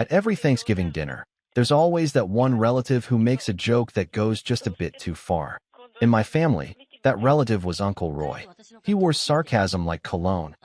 At every Thanksgiving dinner, there's always that one relative who makes a joke that goes just a bit too far. In my family, that relative was Uncle Roy. He wore sarcasm like cologne,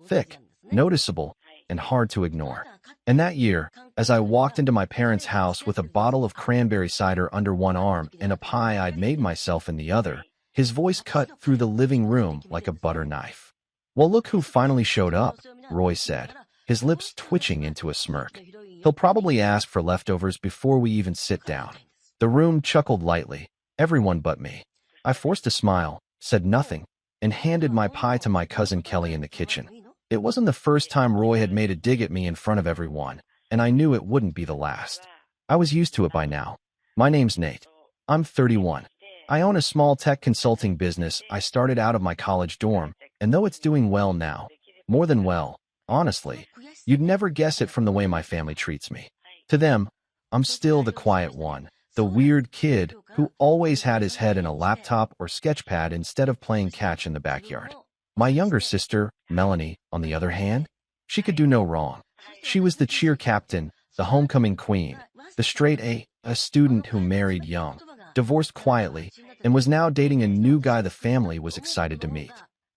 thick, noticeable, and hard to ignore. And that year, as I walked into my parents' house with a bottle of cranberry cider under one arm and a pie I'd made myself in the other, his voice cut through the living room like a butter knife. "Well, look who finally showed up," Roy said, his lips twitching into a smirk. "He'll probably ask for leftovers before we even sit down." The room chuckled lightly, everyone but me. I forced a smile, said nothing, and handed my pie to my cousin Kelly in the kitchen. It wasn't the first time Roy had made a dig at me in front of everyone, and I knew it wouldn't be the last. I was used to it by now. My name's Nate. I'm 31. I own a small tech consulting business I started out of my college dorm, and though it's doing well now, more than well, honestly, you'd never guess it from the way my family treats me. To them, I'm still the quiet one, the weird kid who always had his head in a laptop or sketchpad instead of playing catch in the backyard. My younger sister, Melanie, on the other hand, she could do no wrong. She was the cheer captain, the homecoming queen, the straight A student who married young, divorced quietly, and was now dating a new guy the family was excited to meet.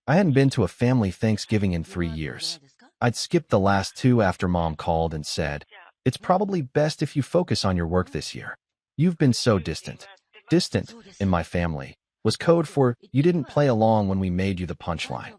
I hadn't been to a family Thanksgiving in 3 years. I'd skipped the last two after Mom called and said, "It's probably best if you focus on your work this year. You've been so distant." Distant, in my family, was code for you didn't play along when we made you the punchline.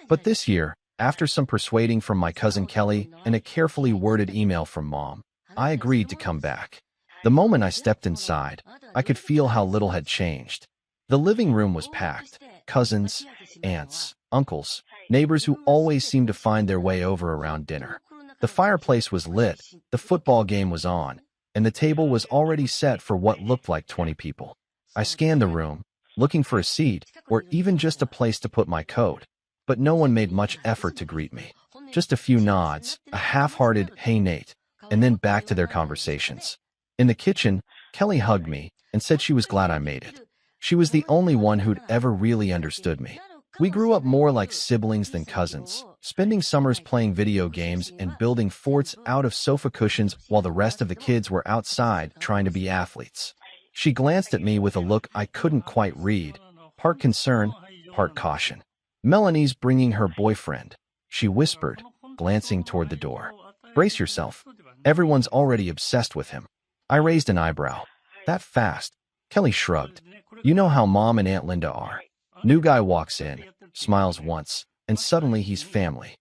But this year, after some persuading from my cousin Kelly and a carefully worded email from Mom, I agreed to come back. The moment I stepped inside, I could feel how little had changed. The living room was packed. Cousins, aunts, uncles, neighbors who always seemed to find their way over around dinner. The fireplace was lit, the football game was on, and the table was already set for what looked like 20 people. I scanned the room, looking for a seat or even just a place to put my coat, but no one made much effort to greet me. Just a few nods, a half-hearted "Hey Nate," and then back to their conversations. In the kitchen, Kelly hugged me and said she was glad I made it. She was the only one who'd ever really understood me. We grew up more like siblings than cousins, spending summers playing video games and building forts out of sofa cushions while the rest of the kids were outside trying to be athletes. She glanced at me with a look I couldn't quite read, part concern, part caution. "Melanie's bringing her boyfriend," she whispered, glancing toward the door. "Brace yourself. Everyone's already obsessed with him." I raised an eyebrow. "That fast?" Kelly shrugged. "You know how Mom and Aunt Linda are. New guy walks in, smiles once, and suddenly he's family."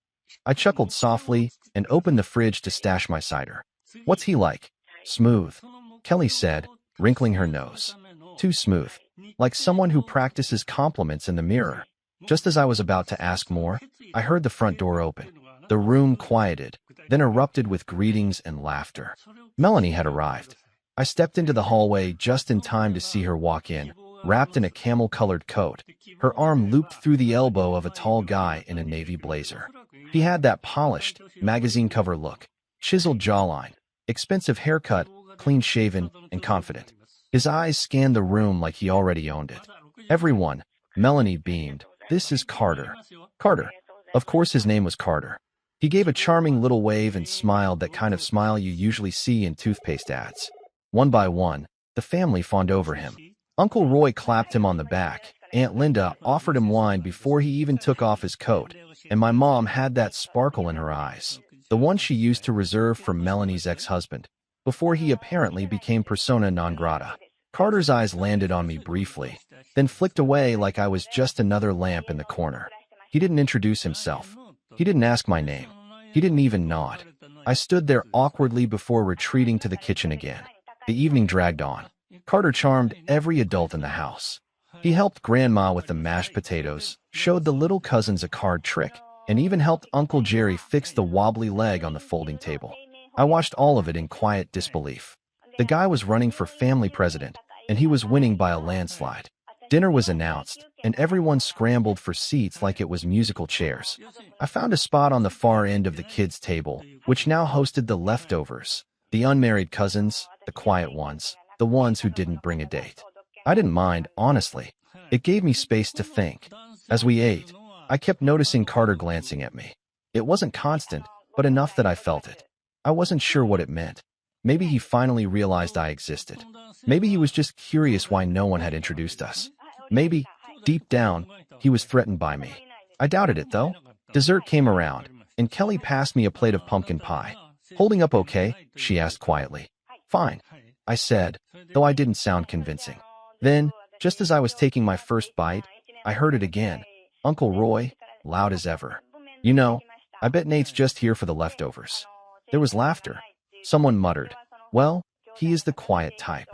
I chuckled softly and opened the fridge to stash my cider. "What's he like?" "Smooth," Kelly said, wrinkling her nose. "Too smooth. Like someone who practices compliments in the mirror." Just as I was about to ask more, I heard the front door open. The room quieted, then erupted with greetings and laughter. Melanie had arrived. I stepped into the hallway just in time to see her walk in, wrapped in a camel-colored coat, her arm looped through the elbow of a tall guy in a navy blazer. He had that polished, magazine cover look, chiseled jawline, expensive haircut, clean-shaven, and confident. His eyes scanned the room like he already owned it. "Everyone," Melanie beamed, "this is Carter." Carter. Of course his name was Carter. He gave a charming little wave and smiled, that kind of smile you usually see in toothpaste ads. One by one, the family fawned over him. Uncle Roy clapped him on the back, Aunt Linda offered him wine before he even took off his coat, and my mom had that sparkle in her eyes, the one she used to reserve for Melanie's ex-husband, before he apparently became persona non grata. Carter's eyes landed on me briefly, then flicked away like I was just another lamp in the corner. He didn't introduce himself. He didn't ask my name. He didn't even nod. I stood there awkwardly before retreating to the kitchen again. The evening dragged on. Carter charmed every adult in the house. He helped Grandma with the mashed potatoes, showed the little cousins a card trick, and even helped Uncle Jerry fix the wobbly leg on the folding table. I watched all of it in quiet disbelief. The guy was running for family president, and he was winning by a landslide. Dinner was announced, and everyone scrambled for seats like it was musical chairs. I found a spot on the far end of the kids' table, which now hosted the leftovers, the unmarried cousins, the quiet ones, the ones who didn't bring a date. I didn't mind, honestly. It gave me space to think. As we ate, I kept noticing Carter glancing at me. It wasn't constant, but enough that I felt it. I wasn't sure what it meant. Maybe he finally realized I existed. Maybe he was just curious why no one had introduced us. Maybe, deep down, he was threatened by me. I doubted it, though. Dessert came around, and Kelly passed me a plate of pumpkin pie. Holding up okay? She asked quietly. Fine, I said, though I didn't sound convincing. Then, just as I was taking my first bite, I heard it again. Uncle Roy, loud as ever. You know, I bet Nate's just here for the leftovers. There was laughter. Someone muttered, well, he is the quiet type.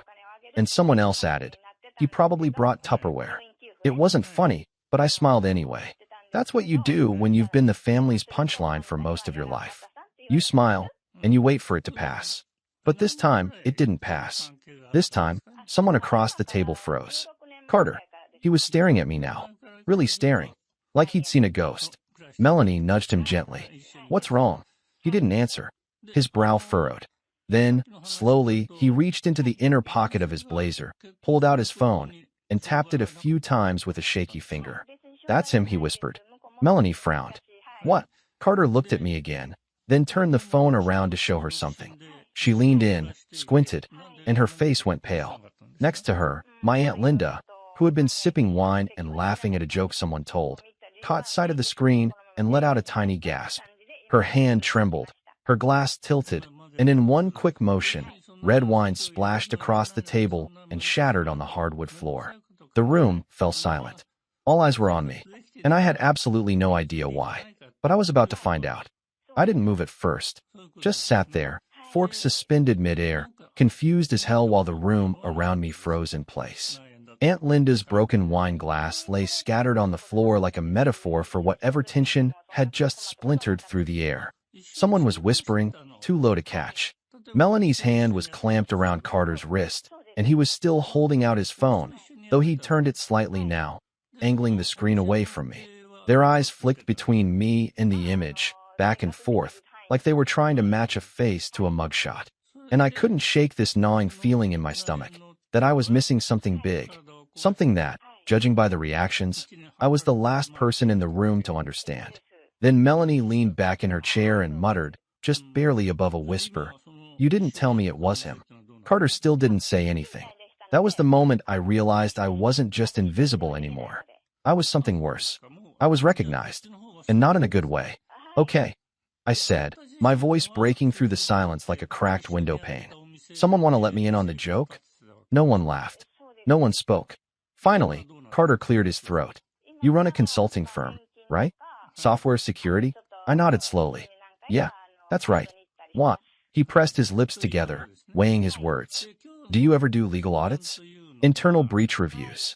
And someone else added, he probably brought Tupperware. It wasn't funny, but I smiled anyway. That's what you do when you've been the family's punchline for most of your life. You smile, and you wait for it to pass. But this time, it didn't pass. This time, someone across the table froze. Carter. He was staring at me now. Really staring. Like he'd seen a ghost. Melanie nudged him gently. What's wrong? He didn't answer. His brow furrowed. Then, slowly, he reached into the inner pocket of his blazer, pulled out his phone, and tapped it a few times with a shaky finger. That's him, he whispered. Melanie frowned. What? Carter looked at me again, then turned the phone around to show her something. She leaned in, squinted, and her face went pale. Next to her, my Aunt Linda, who had been sipping wine and laughing at a joke someone told, caught sight of the screen and let out a tiny gasp. Her hand trembled, her glass tilted, and in one quick motion, red wine splashed across the table and shattered on the hardwood floor. The room fell silent. All eyes were on me, and I had absolutely no idea why, but I was about to find out. I didn't move at first, just sat there, forks suspended midair, confused as hell while the room around me froze in place. Aunt Linda's broken wine glass lay scattered on the floor like a metaphor for whatever tension had just splintered through the air. Someone was whispering, too low to catch. Melanie's hand was clamped around Carter's wrist, and he was still holding out his phone, though he'd turned it slightly now, angling the screen away from me. Their eyes flicked between me and the image, back and forth, like they were trying to match a face to a mugshot. And I couldn't shake this gnawing feeling in my stomach, that I was missing something big, something that, judging by the reactions, I was the last person in the room to understand. Then Melanie leaned back in her chair and muttered, just barely above a whisper, "You didn't tell me it was him." Carter still didn't say anything. That was the moment I realized I wasn't just invisible anymore. I was something worse. I was recognized, and not in a good way. Okay, I said, my voice breaking through the silence like a cracked window pane. Someone want to let me in on the joke? No one laughed. No one spoke. Finally, Carter cleared his throat. You run a consulting firm, right? Software security? I nodded slowly. Yeah, that's right. What? He pressed his lips together, weighing his words. Do you ever do legal audits? Internal breach reviews?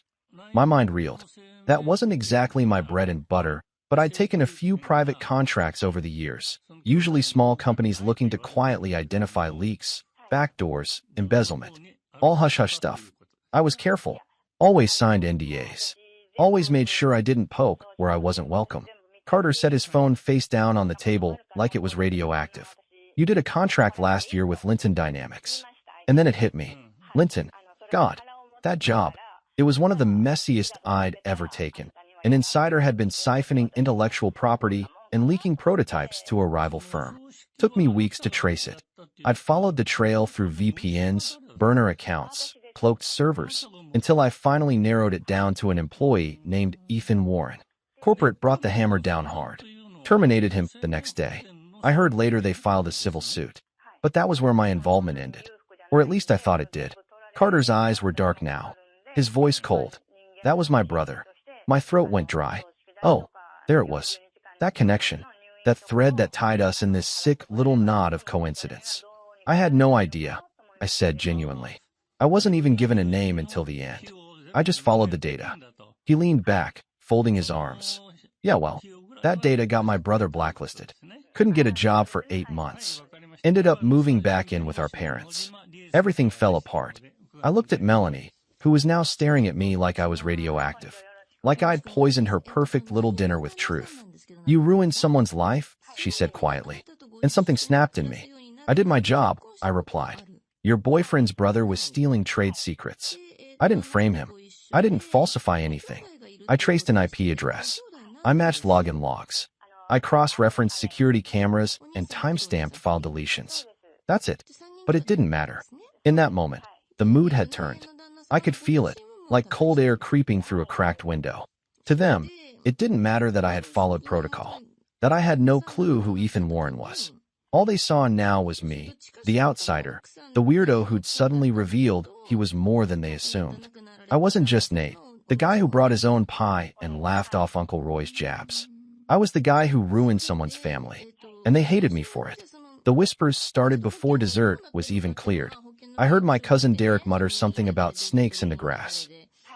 My mind reeled. That wasn't exactly my bread and butter, but I'd taken a few private contracts over the years, usually small companies looking to quietly identify leaks, backdoors, embezzlement. All hush-hush stuff. I was careful. Always signed NDAs. Always made sure I didn't poke where I wasn't welcome. Carter set his phone face down on the table like it was radioactive. You did a contract last year with Linton Dynamics. And then it hit me. Linton. God. That job. It was one of the messiest I'd ever taken. An insider had been siphoning intellectual property and leaking prototypes to a rival firm. Took me weeks to trace it. I'd followed the trail through VPNs, burner accounts, cloaked servers, until I finally narrowed it down to an employee named Ethan Warren. Corporate brought the hammer down hard. Terminated him the next day. I heard later they filed a civil suit. But that was where my involvement ended. Or at least I thought it did. Carter's eyes were dark now. His voice cold. That was my brother. My throat went dry. Oh, there it was. That connection. That thread that tied us in this sick little knot of coincidence. I had no idea, I said genuinely. I wasn't even given a name until the end. I just followed the data. He leaned back, folding his arms. Yeah, well, that data got my brother blacklisted. Couldn't get a job for 8 months. Ended up moving back in with our parents. Everything fell apart. I looked at Melanie, who was now staring at me like I was radioactive. Like I'd poisoned her perfect little dinner with truth. You ruined someone's life, she said quietly. And something snapped in me. I did my job, I replied. Your boyfriend's brother was stealing trade secrets. I didn't frame him. I didn't falsify anything. I traced an IP address. I matched login logs. I cross-referenced security cameras and time-stamped file deletions. That's it. But it didn't matter. In that moment, the mood had turned. I could feel it, like cold air creeping through a cracked window. To them, it didn't matter that I had followed protocol, that I had no clue who Ethan Warren was. All they saw now was me, the outsider, the weirdo who'd suddenly revealed he was more than they assumed. I wasn't just Nate, the guy who brought his own pie and laughed off Uncle Roy's jabs. I was the guy who ruined someone's family, and they hated me for it. The whispers started before dessert was even cleared. I heard my cousin Derek mutter something about snakes in the grass.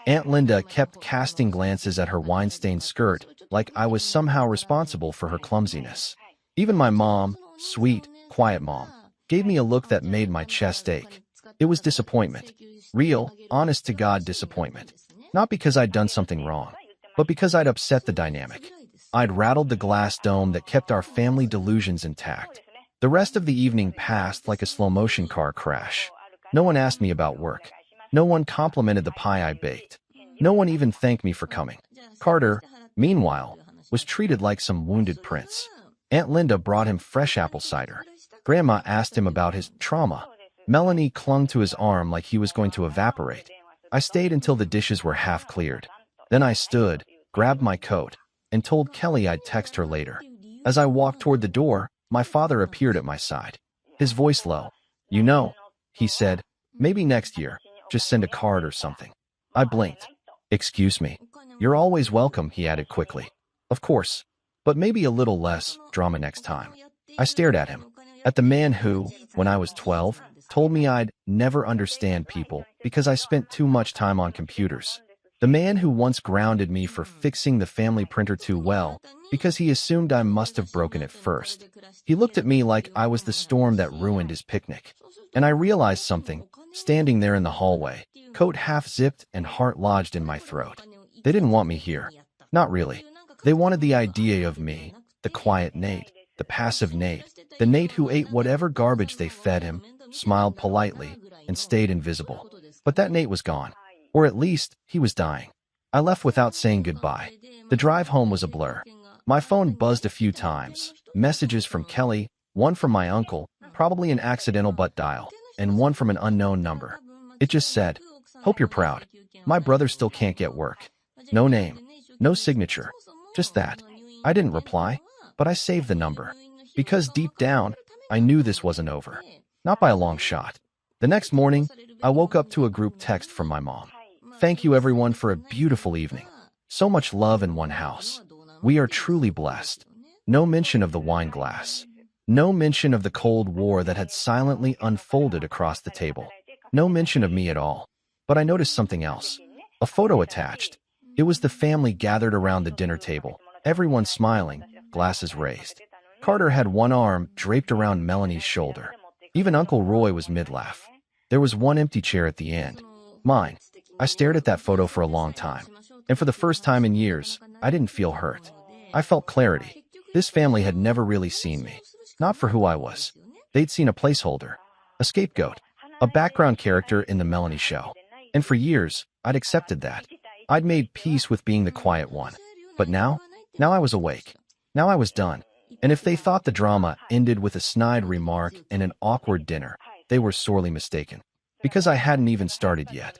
Aunt Linda kept casting glances at her wine-stained skirt like I was somehow responsible for her clumsiness. Even my mom, sweet, quiet mom, gave me a look that made my chest ache. It was disappointment. Real, honest-to-God disappointment. Not because I'd done something wrong, but because I'd upset the dynamic. I'd rattled the glass dome that kept our family delusions intact. The rest of the evening passed like a slow-motion car crash. No one asked me about work. No one complimented the pie I baked. No one even thanked me for coming. Carter, meanwhile, was treated like some wounded prince. Aunt Linda brought him fresh apple cider. Grandma asked him about his trauma. Melanie clung to his arm like he was going to evaporate. I stayed until the dishes were half cleared. Then I stood, grabbed my coat, and told Kelly I'd text her later. As I walked toward the door, my father appeared at my side. His voice low. "You know," he said, "maybe next year, just send a card or something." I blinked. "Excuse me." "You're always welcome," he added quickly. "Of course, but maybe a little less drama next time." I stared at him, at the man who, when I was 12, told me I'd never understand people because I spent too much time on computers. The man who once grounded me for fixing the family printer too well because he assumed I must have broken it first. He looked at me like I was the storm that ruined his picnic. And I realized something, standing there in the hallway, coat half-zipped and heart lodged in my throat. They didn't want me here. Not really. They wanted the idea of me, the quiet Nate, the passive Nate, the Nate who ate whatever garbage they fed him, smiled politely, and stayed invisible. But that Nate was gone. Or at least, he was dying. I left without saying goodbye. The drive home was a blur. My phone buzzed a few times. Messages from Kelly, one from my uncle, probably an accidental butt dial, and one from an unknown number. It just said, "Hope you're proud. My brother still can't get work." No name, no signature, just that. I didn't reply, but I saved the number. Because deep down, I knew this wasn't over. Not by a long shot. The next morning, I woke up to a group text from my mom. "Thank you everyone for a beautiful evening. So much love in one house. We are truly blessed." No mention of the wine glass. No mention of the Cold War that had silently unfolded across the table. No mention of me at all. But I noticed something else. A photo attached. It was the family gathered around the dinner table, everyone smiling, glasses raised. Carter had one arm draped around Melanie's shoulder. Even Uncle Roy was mid-laugh. There was one empty chair at the end. Mine. I stared at that photo for a long time. And for the first time in years, I didn't feel hurt. I felt clarity. This family had never really seen me. Not for who I was. They'd seen a placeholder, a scapegoat, a background character in the Melanie show. And for years, I'd accepted that. I'd made peace with being the quiet one. But now I was awake. Now I was done. And if they thought the drama ended with a snide remark and an awkward dinner, they were sorely mistaken. Because I hadn't even started yet.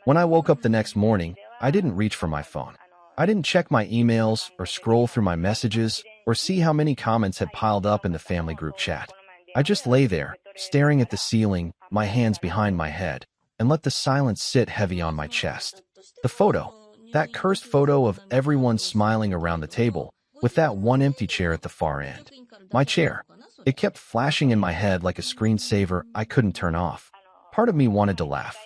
When I woke up the next morning, I didn't reach for my phone. I didn't check my emails or scroll through my messages or see how many comments had piled up in the family group chat. I just lay there, staring at the ceiling, my hands behind my head, and let the silence sit heavy on my chest. The photo, that cursed photo of everyone smiling around the table, with that one empty chair at the far end. My chair. It kept flashing in my head like a screensaver I couldn't turn off. Part of me wanted to laugh.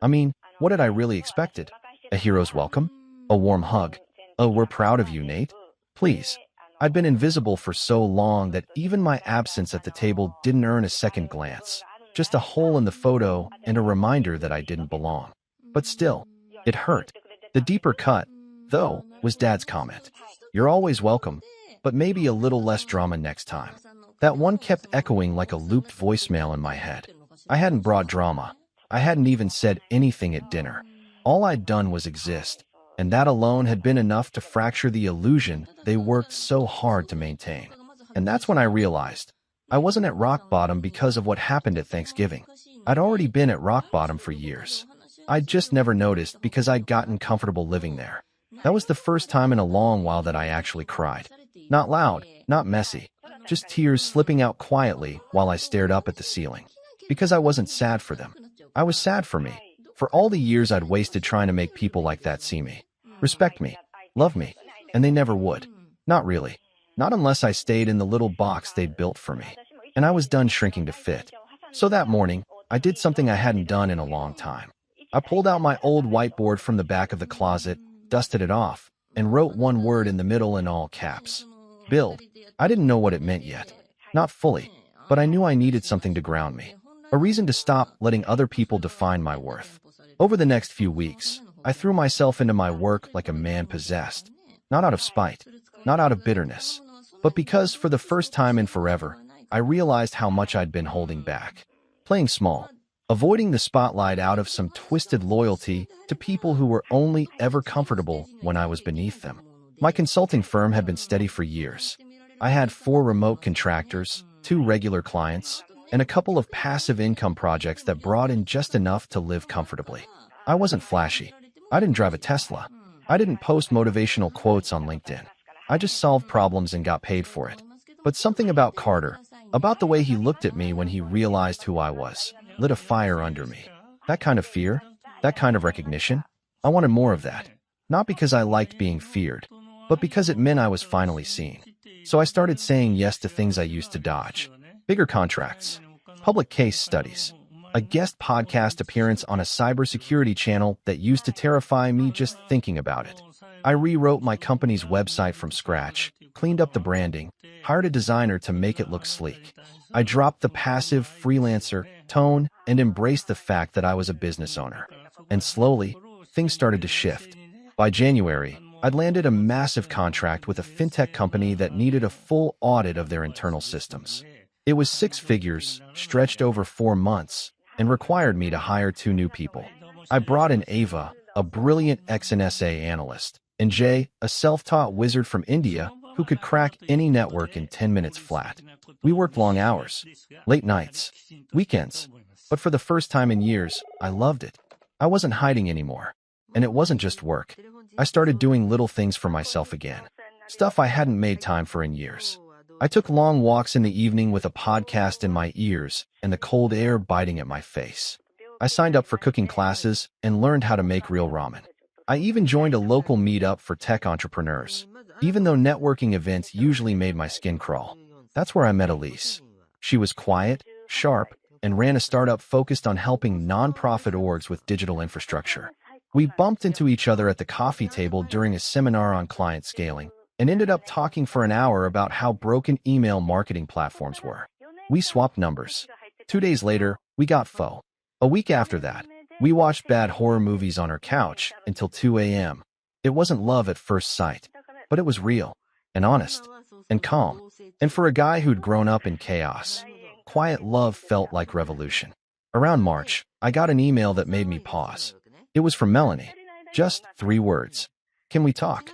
I mean, what had I really expected? A hero's welcome? A warm hug? "Oh, we're proud of you, Nate." Please. I'd been invisible for so long that even my absence at the table didn't earn a second glance. Just a hole in the photo and a reminder that I didn't belong. But still, it hurt. The deeper cut, though, was Dad's comment. "You're always welcome, but maybe a little less drama next time." That one kept echoing like a looped voicemail in my head. I hadn't brought drama. I hadn't even said anything at dinner. All I'd done was exist, and that alone had been enough to fracture the illusion they worked so hard to maintain. And that's when I realized I wasn't at rock bottom because of what happened at Thanksgiving. I'd already been at rock bottom for years. I'd just never noticed because I'd gotten comfortable living there. That was the first time in a long while that I actually cried. Not loud, not messy, just tears slipping out quietly while I stared up at the ceiling. Because I wasn't sad for them. I was sad for me, for all the years I'd wasted trying to make people like that see me, respect me, love me, and they never would. Not really. Not unless I stayed in the little box they'd built for me. And I was done shrinking to fit. So that morning, I did something I hadn't done in a long time. I pulled out my old whiteboard from the back of the closet, dusted it off, and wrote one word in the middle in all caps. Build. I didn't know what it meant yet. Not fully, but I knew I needed something to ground me. A reason to stop letting other people define my worth. Over the next few weeks, I threw myself into my work like a man possessed. Not out of spite, not out of bitterness, but because for the first time in forever, I realized how much I'd been holding back. Playing small, avoiding the spotlight out of some twisted loyalty to people who were only ever comfortable when I was beneath them. My consulting firm had been steady for years. I had 4 remote contractors, 2 regular clients, and a couple of passive income projects that brought in just enough to live comfortably. I wasn't flashy. I didn't drive a Tesla. I didn't post motivational quotes on LinkedIn. I just solved problems and got paid for it. But something about Carter, about the way he looked at me when he realized who I was, lit a fire under me. That kind of fear, that kind of recognition, I wanted more of that. Not because I liked being feared, but because it meant I was finally seen. So I started saying yes to things I used to dodge. Bigger contracts, public case studies, a guest podcast appearance on a cybersecurity channel that used to terrify me just thinking about it. I rewrote my company's website from scratch, cleaned up the branding, hired a designer to make it look sleek. I dropped the passive freelancer tone and embraced the fact that I was a business owner. And slowly, things started to shift. By January, I'd landed a massive contract with a fintech company that needed a full audit of their internal systems. It was 6 figures, stretched over 4 months, and required me to hire 2 new people. I brought in Ava, a brilliant XNSA analyst, and Jay, a self-taught wizard from India who could crack any network in 10 minutes flat. We worked long hours, late nights, weekends, but for the first time in years, I loved it. I wasn't hiding anymore. And it wasn't just work. I started doing little things for myself again, stuff I hadn't made time for in years. I took long walks in the evening with a podcast in my ears and the cold air biting at my face. I signed up for cooking classes and learned how to make real ramen. I even joined a local meetup for tech entrepreneurs, even though networking events usually made my skin crawl. That's where I met Elise. She was quiet, sharp, and ran a startup focused on helping nonprofit orgs with digital infrastructure. We bumped into each other at the coffee table during a seminar on client scaling, and ended up talking for an hour about how broken email marketing platforms were. We swapped numbers. 2 days later, we got pho. A week after that, we watched bad horror movies on her couch until 2 a.m. It wasn't love at first sight, but it was real, and honest, and calm. And for a guy who'd grown up in chaos, quiet love felt like revolution. Around March, I got an email that made me pause. It was from Melanie. Just 3 words. Can we talk?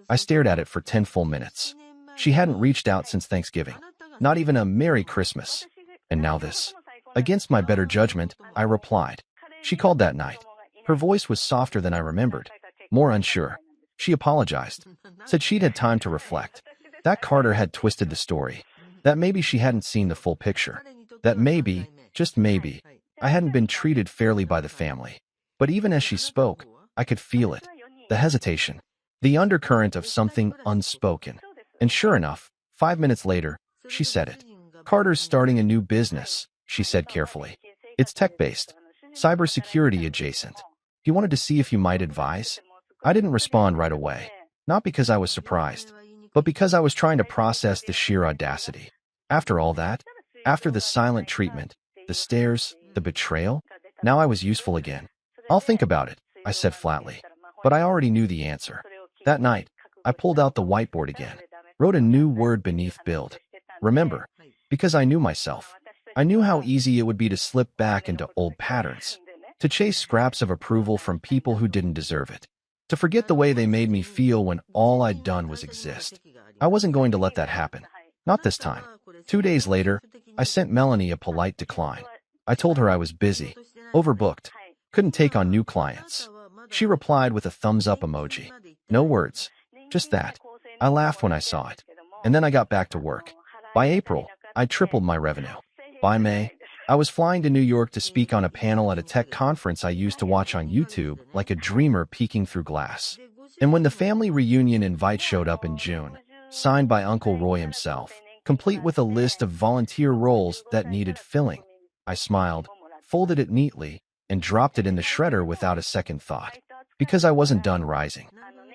I stared at it for 10 full minutes. She hadn't reached out since Thanksgiving. Not even a Merry Christmas. And now this. Against my better judgment, I replied. She called that night. Her voice was softer than I remembered. More unsure. She apologized. Said she'd had time to reflect. That Carter had twisted the story. That maybe she hadn't seen the full picture. That maybe, just maybe, I hadn't been treated fairly by the family. But even as she spoke, I could feel it. The hesitation. The undercurrent of something unspoken. And sure enough, 5 minutes later, she said it. Carter's starting a new business, she said carefully. It's tech-based, cybersecurity adjacent. He wanted to see if you might advise. I didn't respond right away. Not because I was surprised, but because I was trying to process the sheer audacity. After all that, after the silent treatment, the stares, the betrayal, now I was useful again. I'll think about it, I said flatly. But I already knew the answer. That night, I pulled out the whiteboard again, wrote a new word beneath build. Remember, because I knew myself. I knew how easy it would be to slip back into old patterns, to chase scraps of approval from people who didn't deserve it, to forget the way they made me feel when all I'd done was exist. I wasn't going to let that happen. Not this time. 2 days later, I sent Melanie a polite decline. I told her I was busy, overbooked, couldn't take on new clients. She replied with a thumbs up emoji. No words. Just that. I laughed when I saw it. And then I got back to work. By April, I tripled my revenue. By May, I was flying to New York to speak on a panel at a tech conference I used to watch on YouTube like a dreamer peeking through glass. And when the family reunion invite showed up in June, signed by Uncle Roy himself, complete with a list of volunteer roles that needed filling, I smiled, folded it neatly, and dropped it in the shredder without a second thought. Because I wasn't done rising.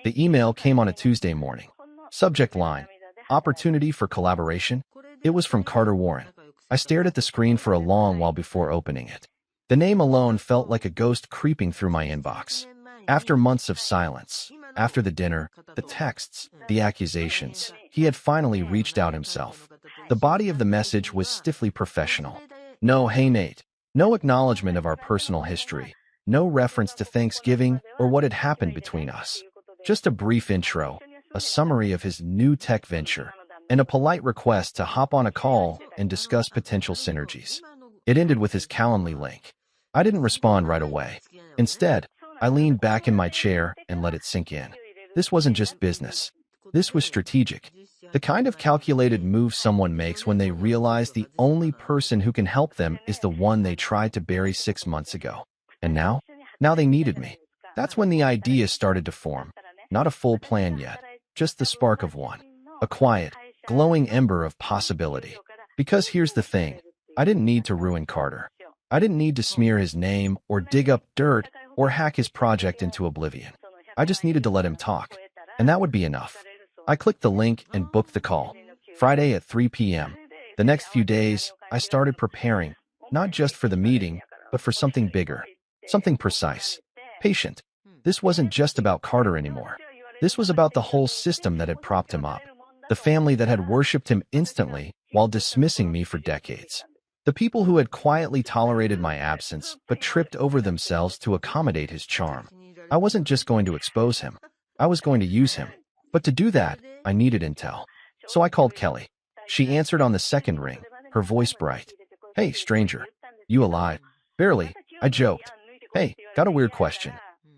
The email came on a Tuesday morning. Subject line, opportunity for collaboration. It was from Carter Warren. I stared at the screen for a long while before opening it. The name alone felt like a ghost creeping through my inbox. After months of silence, after the dinner, the texts, the accusations, he had finally reached out himself. The body of the message was stiffly professional. No, hey Nate. No acknowledgement of our personal history. No reference to Thanksgiving or what had happened between us. Just a brief intro, a summary of his new tech venture, and a polite request to hop on a call and discuss potential synergies. It ended with his Calendly link. I didn't respond right away. Instead, I leaned back in my chair and let it sink in. This wasn't just business. This was strategic. The kind of calculated move someone makes when they realize the only person who can help them is the one they tried to bury 6 months ago. And now? Now they needed me. That's when the idea started to form. Not a full plan yet, just the spark of one. A quiet, glowing ember of possibility. Because here's the thing, I didn't need to ruin Carter. I didn't need to smear his name or dig up dirt or hack his project into oblivion. I just needed to let him talk, and that would be enough. I clicked the link and booked the call. Friday at 3 p.m. The next few days, I started preparing, not just for the meeting, but for something bigger, something precise, patient. This wasn't just about Carter anymore. This was about the whole system that had propped him up, the family that had worshipped him instantly while dismissing me for decades, the people who had quietly tolerated my absence but tripped over themselves to accommodate his charm. I wasn't just going to expose him. I was going to use him. But to do that, I needed intel. So I called Kelly. She answered on the second ring, her voice bright. Hey, stranger. You alive? Barely, I joked. Hey, got a weird question.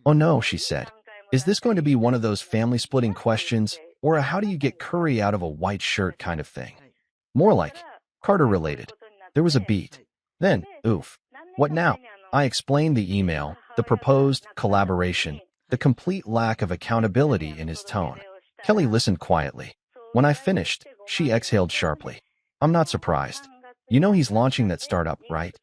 Oh no, she said. Is this going to be one of those family-splitting questions, or a how do you get curry out of a white shirt kind of thing? More like, Carter-related. There was a beat. Then, oof. What now? I explained the email, the proposed collaboration, the complete lack of accountability in his tone. Kelly listened quietly. When I finished, she exhaled sharply. I'm not surprised. You know he's launching that startup, right?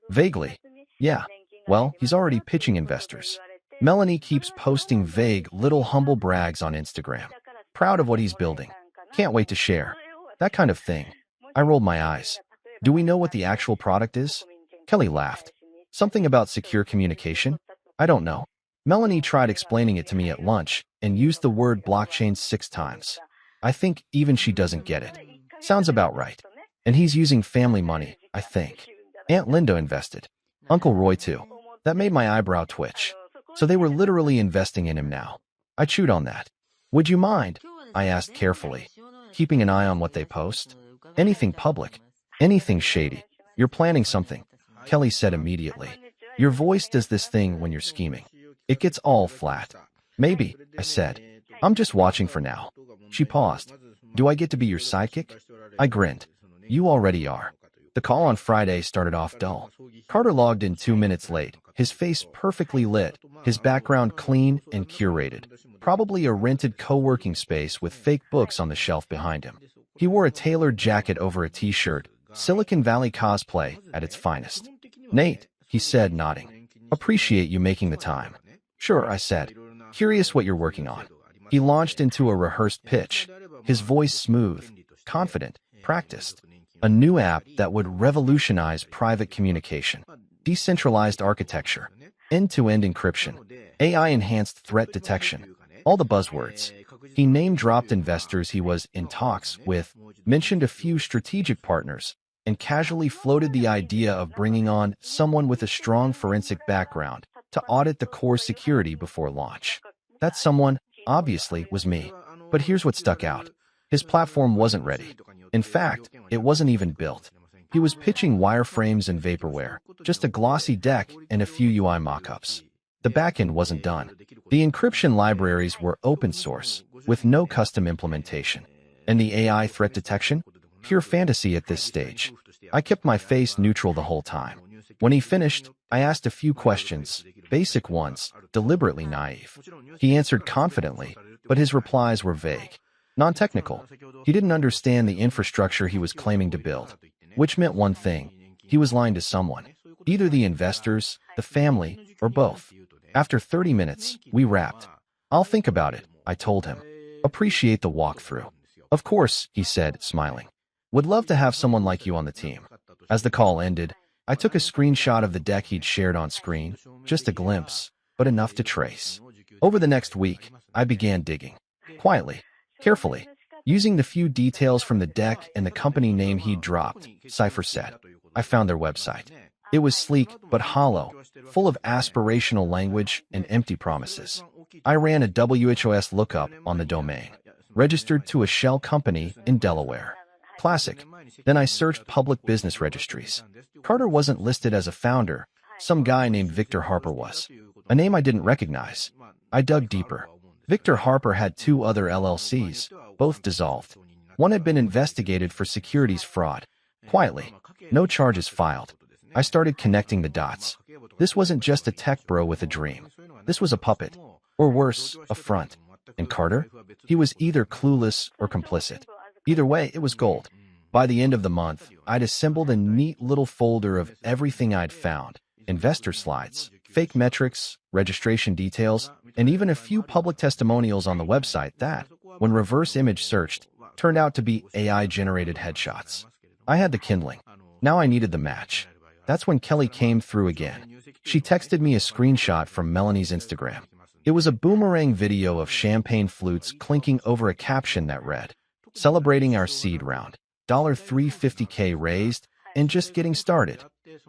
Vaguely. Yeah. Well, he's already pitching investors. Melanie keeps posting vague, little humble brags on Instagram. Proud of what he's building. Can't wait to share. That kind of thing. I rolled my eyes. Do we know what the actual product is? Kelly laughed. Something about secure communication? I don't know. Melanie tried explaining it to me at lunch and used the word blockchain 6 times. I think even she doesn't get it. Sounds about right. And he's using family money, I think. Aunt Linda invested. Uncle Roy too. That made my eyebrow twitch. So they were literally investing in him now. I chewed on that. Would you mind? I asked carefully, keeping an eye on what they post. Anything public, anything shady. You're planning something, Kelly said immediately. Your voice does this thing when you're scheming. It gets all flat. Maybe, I said. I'm just watching for now. She paused. Do I get to be your sidekick? I grinned. You already are. The call on Friday started off dull. Carter logged in 2 minutes late, his face perfectly lit, his background clean and curated. Probably a rented co-working space with fake books on the shelf behind him. He wore a tailored jacket over a t-shirt, Silicon Valley cosplay at its finest. Nate, he said, nodding. Appreciate you making the time. Sure, I said. Curious what you're working on. He launched into a rehearsed pitch, his voice smooth, confident, practiced. A new app that would revolutionize private communication, decentralized architecture, end-to-end encryption, AI-enhanced threat detection, all the buzzwords. He name-dropped investors he was in talks with, mentioned a few strategic partners, and casually floated the idea of bringing on someone with a strong forensic background to audit the core security before launch. That someone, obviously, was me. But here's what stuck out. His platform wasn't ready. In fact, it wasn't even built. He was pitching wireframes and vaporware, just a glossy deck and a few UI mockups. The backend wasn't done. The encryption libraries were open source, with no custom implementation. And the AI threat detection? Pure fantasy at this stage. I kept my face neutral the whole time. When he finished, I asked a few questions, basic ones, deliberately naive. He answered confidently, but his replies were vague, non-technical. He didn't understand the infrastructure he was claiming to build, which meant one thing: he was lying to someone, either the investors, the family, or both. After 30 minutes, we wrapped. "I'll think about it," I told him. "Appreciate the walkthrough." "Of course," he said, smiling. "Would love to have someone like you on the team." As the call ended, I took a screenshot of the deck he'd shared on screen, just a glimpse, but enough to trace. Over the next week, I began digging. Quietly, carefully, using the few details from the deck and the company name he'd dropped, CipherSet. I found their website. It was sleek but hollow, full of aspirational language and empty promises. I ran a WHOS lookup on the domain, registered to a shell company in Delaware. Classic. Then I searched public business registries. Carter wasn't listed as a founder. Some guy named Victor Harper was. A name I didn't recognize. I dug deeper. Victor Harper had 2 other LLCs, both dissolved. One had been investigated for securities fraud. Quietly, no charges filed. I started connecting the dots. This wasn't just a tech bro with a dream. This was a puppet. Or worse, a front. And Carter? He was either clueless or complicit. Either way, it was gold. By the end of the month, I'd assembled a neat little folder of everything I'd found: investor slides, fake metrics, registration details, and even a few public testimonials on the website that, when reverse image searched, turned out to be AI-generated headshots. I had the kindling. Now I needed the match. That's when Kelly came through again. She texted me a screenshot from Melanie's Instagram. It was a boomerang video of champagne flutes clinking over a caption that read, "Celebrating our seed round. $350K raised, and just getting started."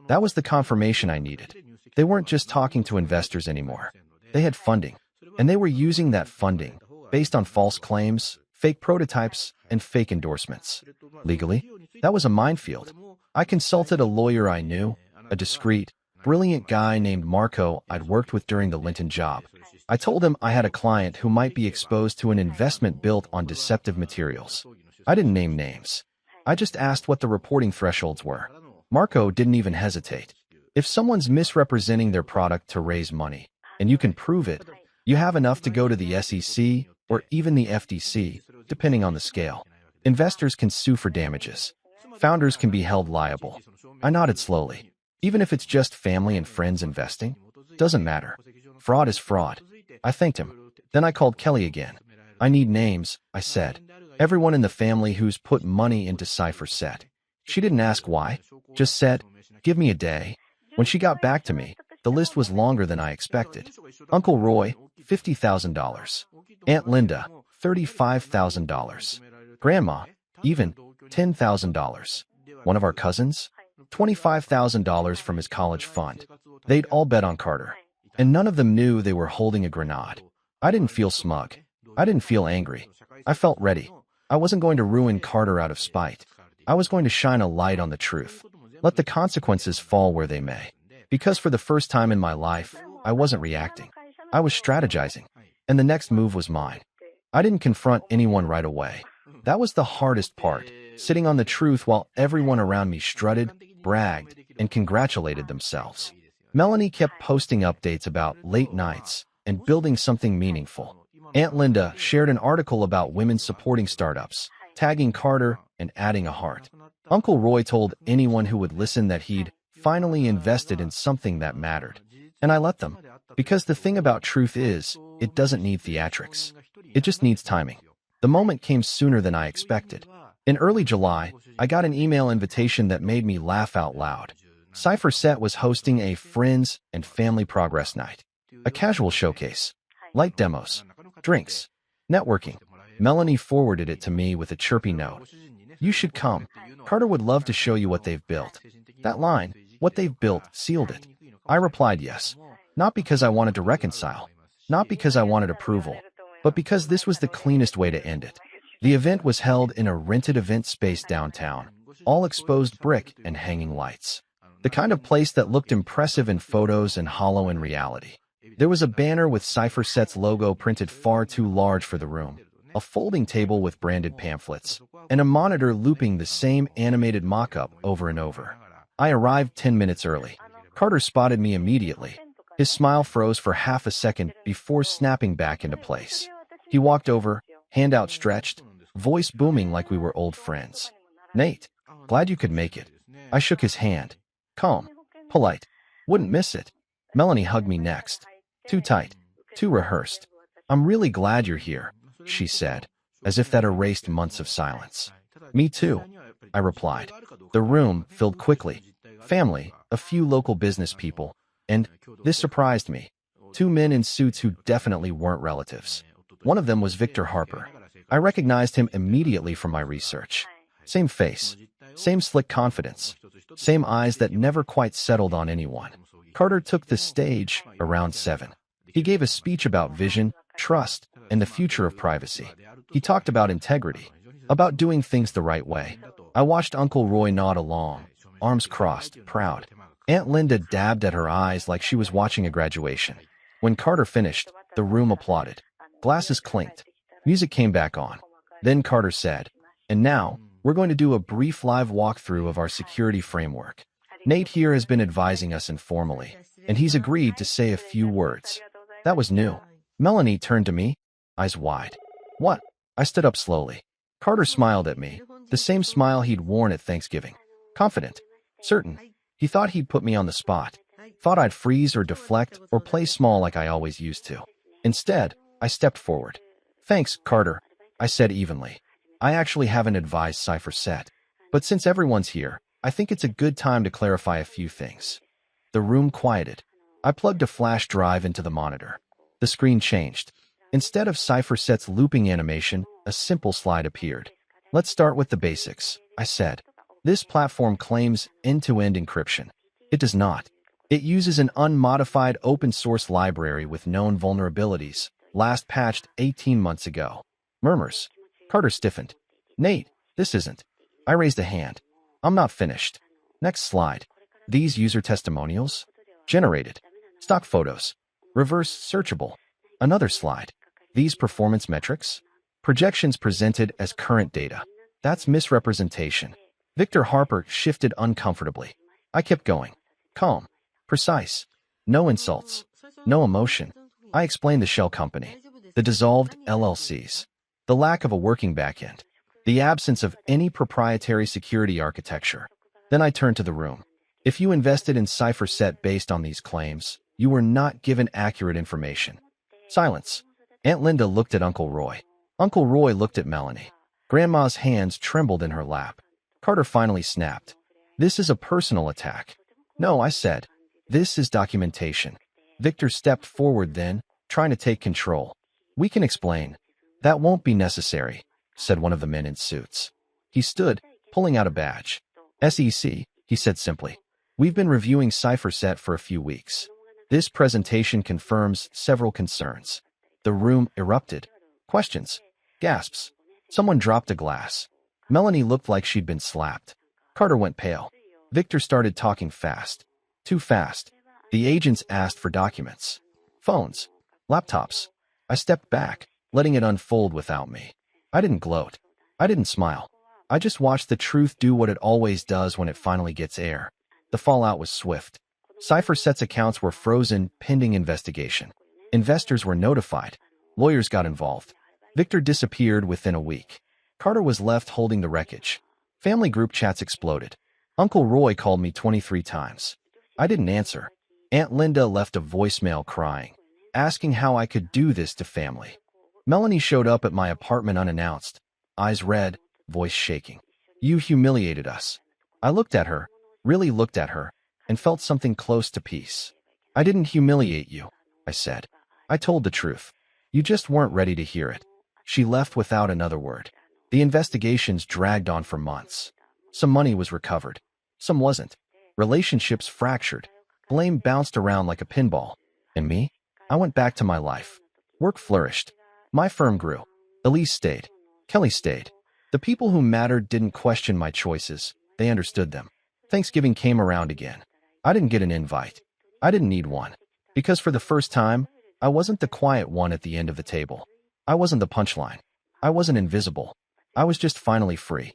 That was the confirmation I needed. They weren't just talking to investors anymore. They had funding, and they were using that funding, based on false claims, fake prototypes, and fake endorsements. Legally, that was a minefield. I consulted a lawyer I knew, a discreet, brilliant guy named Marco I'd worked with during the Linton job. I told him I had a client who might be exposed to an investment built on deceptive materials. I didn't name names. I just asked what the reporting thresholds were. Marco didn't even hesitate. If someone's misrepresenting their product to raise money, and you can prove it, you have enough to go to the SEC or even the FTC, depending on the scale. Investors can sue for damages. Founders can be held liable. I nodded slowly. Even if it's just family and friends investing, doesn't matter. Fraud is fraud. I thanked him. Then I called Kelly again. "I need names," I said. "Everyone in the family who's put money into CipherSet." She didn't ask why, just said, "Give me a day." When she got back to me, the list was longer than I expected. Uncle Roy, $50,000. Aunt Linda, $35,000. Grandma, even $10,000. One of our cousins, $25,000 from his college fund. They'd all bet on Carter, and none of them knew they were holding a grenade. I didn't feel smug. I didn't feel angry. I felt ready. I wasn't going to ruin Carter out of spite. I was going to shine a light on the truth. Let the consequences fall where they may. Because for the first time in my life, I wasn't reacting. I was strategizing. And the next move was mine. I didn't confront anyone right away. That was the hardest part, sitting on the truth while everyone around me strutted, bragged, and congratulated themselves. Melanie kept posting updates about late nights and building something meaningful. Aunt Linda shared an article about women supporting startups, tagging Carter and adding a heart. Uncle Roy told anyone who would listen that he'd finally invested in something that mattered. And I let them. Because the thing about truth is, it doesn't need theatrics. It just needs timing. The moment came sooner than I expected. In early July, I got an email invitation that made me laugh out loud. CipherSet was hosting a friends and family progress night. A casual showcase. Light demos. Drinks. Networking. Melanie forwarded it to me with a chirpy note. "You should come. Carter would love to show you what they've built." That line, "what they've built," sealed it. I replied yes. Not because I wanted to reconcile. Not because I wanted approval. But because this was the cleanest way to end it. The event was held in a rented event space downtown. all exposed brick and hanging lights. The kind of place that looked impressive in photos and hollow in reality. There was a banner with Cypher Set's logo printed far too large for the room, a folding table with branded pamphlets, and a monitor looping the same animated mock-up over and over. I arrived 10 minutes early. Carter spotted me immediately. His smile froze for half a second before snapping back into place. He walked over, hand outstretched, voice booming like we were old friends. "Nate, glad you could make it." I shook his hand. Calm, polite, wouldn't miss it. Melanie hugged me next. Too tight, too rehearsed. "I'm really glad you're here," she said, as if that erased months of silence. "Me too," I replied. The room filled quickly. Family, a few local business people, and, this surprised me, 2 men in suits who definitely weren't relatives. One of them was Victor Harper. I recognized him immediately from my research. Same face, same slick confidence, same eyes that never quite settled on anyone. Carter took the stage around 7. He gave a speech about vision, trust, and the future of privacy. He talked about integrity, about doing things the right way. I watched Uncle Roy nod along, arms crossed, proud. Aunt Linda dabbed at her eyes like she was watching a graduation. When Carter finished, the room applauded. Glasses clinked. Music came back on. Then Carter said, "And now, we're going to do a brief live walkthrough of our security framework. Nate here has been advising us informally, and he's agreed to say a few words." That was new. Melanie turned to me, eyes wide. "What?" I stood up slowly. Carter smiled at me, the same smile he'd worn at Thanksgiving. Confident. Certain. He thought he'd put me on the spot. Thought I'd freeze or deflect or play small like I always used to. Instead, I stepped forward. "Thanks, Carter," I said evenly. "I actually haven't advised Cypher Set. But since everyone's here, I think it's a good time to clarify a few things." The room quieted. I plugged a flash drive into the monitor. The screen changed. Instead of Cypher Set's looping animation, a simple slide appeared. "Let's start with the basics," I said. "This platform claims end-to-end encryption. It does not. It uses an unmodified open-source library with known vulnerabilities, last patched 18 months ago." Murmurs. Carter stiffened. "Nate, this isn't." I raised a hand. "I'm not finished." Next slide. "These user testimonials? Generated. Stock photos. Reverse searchable." Another slide. "These performance metrics? Projections presented as current data. That's misrepresentation." Victor Harper shifted uncomfortably. I kept going. Calm. Precise. No insults. No emotion. I explained the shell company. The dissolved LLCs. The lack of a working backend. The absence of any proprietary security architecture. Then I turned to the room. If you invested in Cypher Set based on these claims, you were not given accurate information. Silence. Aunt Linda looked at Uncle Roy. Uncle Roy looked at Melanie. Grandma's hands trembled in her lap. Carter finally snapped. "This is a personal attack." "No," I said. "This is documentation." Victor stepped forward then, trying to take control. "We can explain." "That won't be necessary," said one of the men in suits. He stood, pulling out a badge. "SEC," he said simply. "We've been reviewing Cypher Set for a few weeks. This presentation confirms several concerns." The room erupted. Questions. Gasps. Someone dropped a glass. Melanie looked like she'd been slapped. Carter went pale. Victor started talking fast. Too fast. The agents asked for documents. Phones. Laptops. I stepped back, letting it unfold without me. I didn't gloat. I didn't smile. I just watched the truth do what it always does when it finally gets air. The fallout was swift. Cypher Set's accounts were frozen, pending investigation. Investors were notified. Lawyers got involved. Victor disappeared within a week. Carter was left holding the wreckage. Family group chats exploded. Uncle Roy called me 23 times. I didn't answer. Aunt Linda left a voicemail crying, asking how I could do this to family. Melanie showed up at my apartment unannounced, eyes red, voice shaking. "You humiliated us." I looked at her, really looked at her, and felt something close to peace. "I didn't humiliate you," I said. "I told the truth. You just weren't ready to hear it." She left without another word. The investigations dragged on for months. Some money was recovered. Some wasn't. Relationships fractured. Blame bounced around like a pinball. And me? I went back to my life. Work flourished. My firm grew. Elise stayed. Kelly stayed. The people who mattered didn't question my choices. They understood them. Thanksgiving came around again. I didn't get an invite. I didn't need one. Because for the first time, I wasn't the quiet one at the end of the table. I wasn't the punchline. I wasn't invisible. I was just finally free.